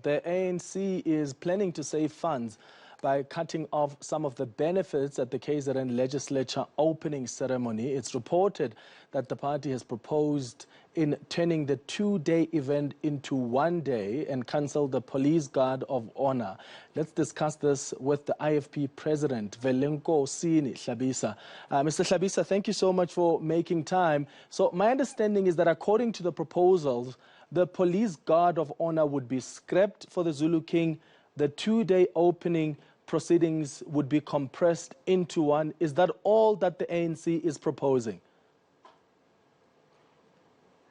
the ANC is planning to save funds by cutting off some of the benefits at the KZN legislature opening ceremony. It's reported that the party has proposed in turning the two-day event into one day and cancel the police guard of honor. Let's discuss this with the IFP president, Velenkosini Hlabisa. Mr. Hlabisa, thank you so much for making time. So my understanding is that according to the proposals, the police guard of honor would be scrapped for the Zulu King. The two-day opening proceedings would be compressed into one. Is that all that the ANC is proposing?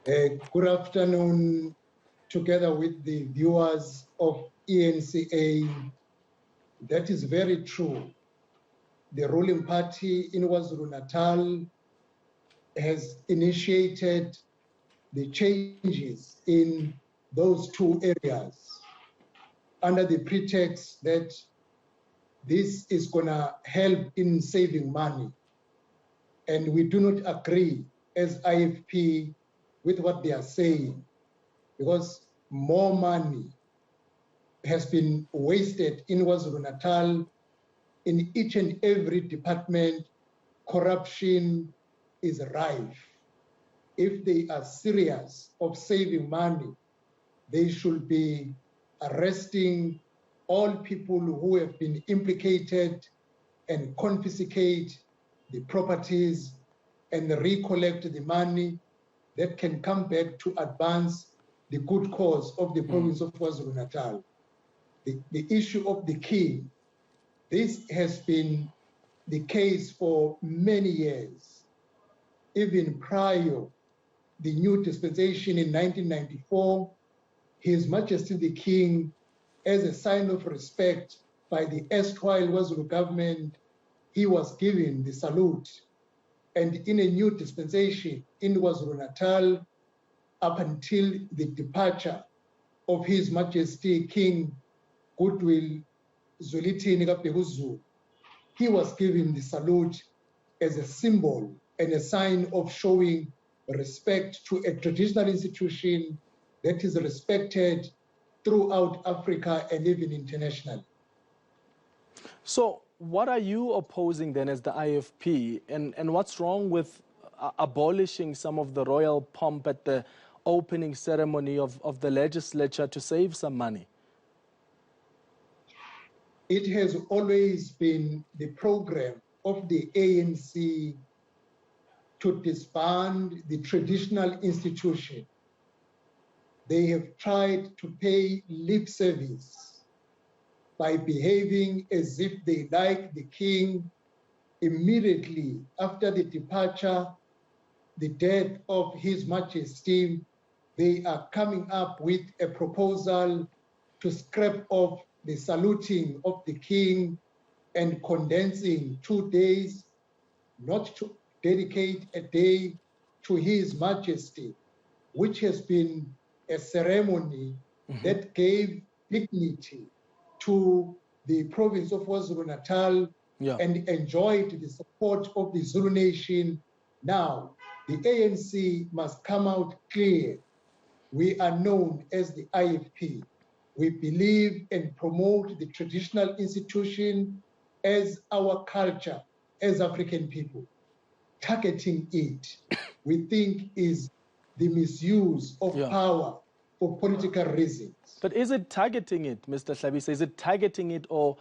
Good afternoon, together with the viewers of eNCA. That is very true. The ruling party in KwaZulu-Natal has initiated the changes in those two areas under the pretext that this is going to help in saving money. And we do not agree as IFP with what they are saying, because more money has been wasted in KwaZulu-Natal in each and every department. Corruption is rife. If they are serious of saving money, they should be arresting all people who have been implicated and confiscate the properties and recollect the money that can come back to advance the good cause of the province of KwaZulu-Natal. The issue of the king, this has been the case for many years. Even prior the new dispensation in 1994, His Majesty the King, as a sign of respect by the erstwhile KwaZulu government, he was given the salute. And in a new dispensation in KwaZulu-Natal, up until the departure of His Majesty King Goodwill Zwelithini Kapheku, he was given the salute as a symbol and a sign of showing respect to a traditional institution that is respected throughout Africa and even internationally. So what are you opposing then as the IFP, and what's wrong with abolishing some of the royal pomp at the opening ceremony of the legislature to save some money? It has always been the program of the ANC to disband the traditional institution. They have tried to pay lip service by behaving as if they like the king. Immediately after the departure, the death of His Majesty, they are coming up with a proposal to scrap off the saluting of the king and condensing 2 days, not to dedicate a day to His Majesty, which has been a ceremony that gave dignity to the province of KwaZulu-Natal and enjoyed the support of the Zulu nation. Now, the ANC must come out clear. We are known as the IFP. We believe and promote the traditional institution as our culture, as African people. Targeting it, we think, is the misuse of power for political reasons. But is it targeting it, Mr. Hlabisa? Is it targeting it, or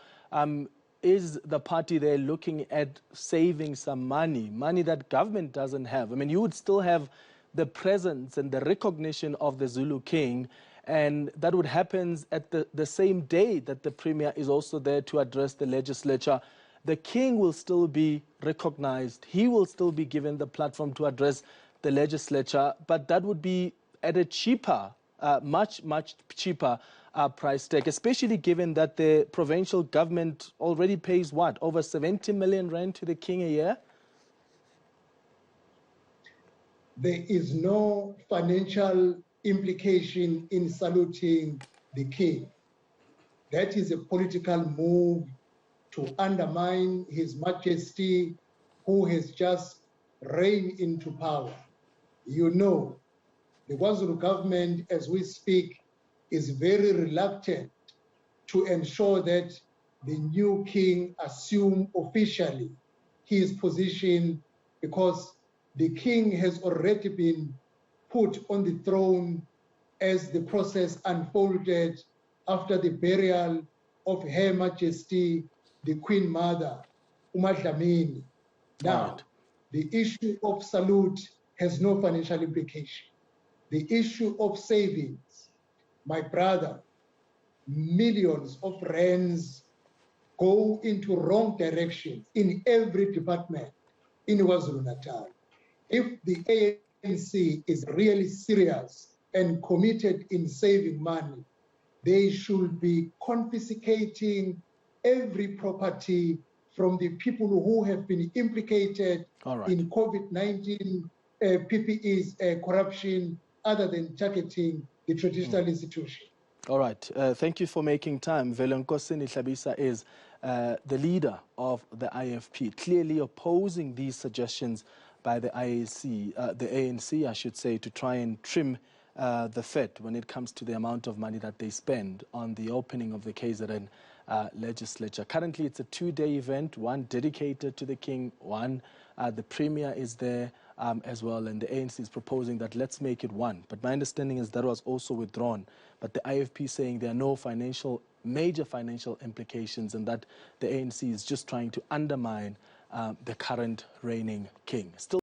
is the party there looking at saving some money that government doesn't have? I mean, you would still have the presence and the recognition of the Zulu King, and that would happen at the same day that the Premier is also there to address the legislature. The King will still be recognized. He will still be given the platform to address the legislature, but that would be at a cheaper, much cheaper price tag, especially given that the provincial government already pays what, over 70 million rand to the king a year? There is no financial implication in saluting the king. That is a political move to undermine His Majesty, who has just reigned into power. You know, the KwaZulu government, as we speak, is very reluctant to ensure that the new king assume officially his position, because the king has already been put on the throne as the process unfolded after the burial of Her Majesty, the Queen Mother, uMadlamini. Now, right. the issue of salute has no financial implication. The issue of savings, my brother, millions of rands go into wrong directions in every department in KwaZulu-Natal. If the ANC is really serious and committed in saving money, they should be confiscating every property from the people who have been implicated in COVID-19 PPEs, corruption, other than targeting the traditional institution. All right. Thank you for making time. Velenkosini Hlabisa is the leader of the IFP, clearly opposing these suggestions by the ANC, I should say, to try and trim the fat when it comes to the amount of money that they spend on the opening of the KZN legislature. Currently, it's a two-day event, one dedicated to the king, one the premier is there as well, and the ANC is proposing that let's make it one. But my understanding is that was also withdrawn. But the IFP saying there are no major financial implications, and that the ANC is just trying to undermine the current reigning king. Still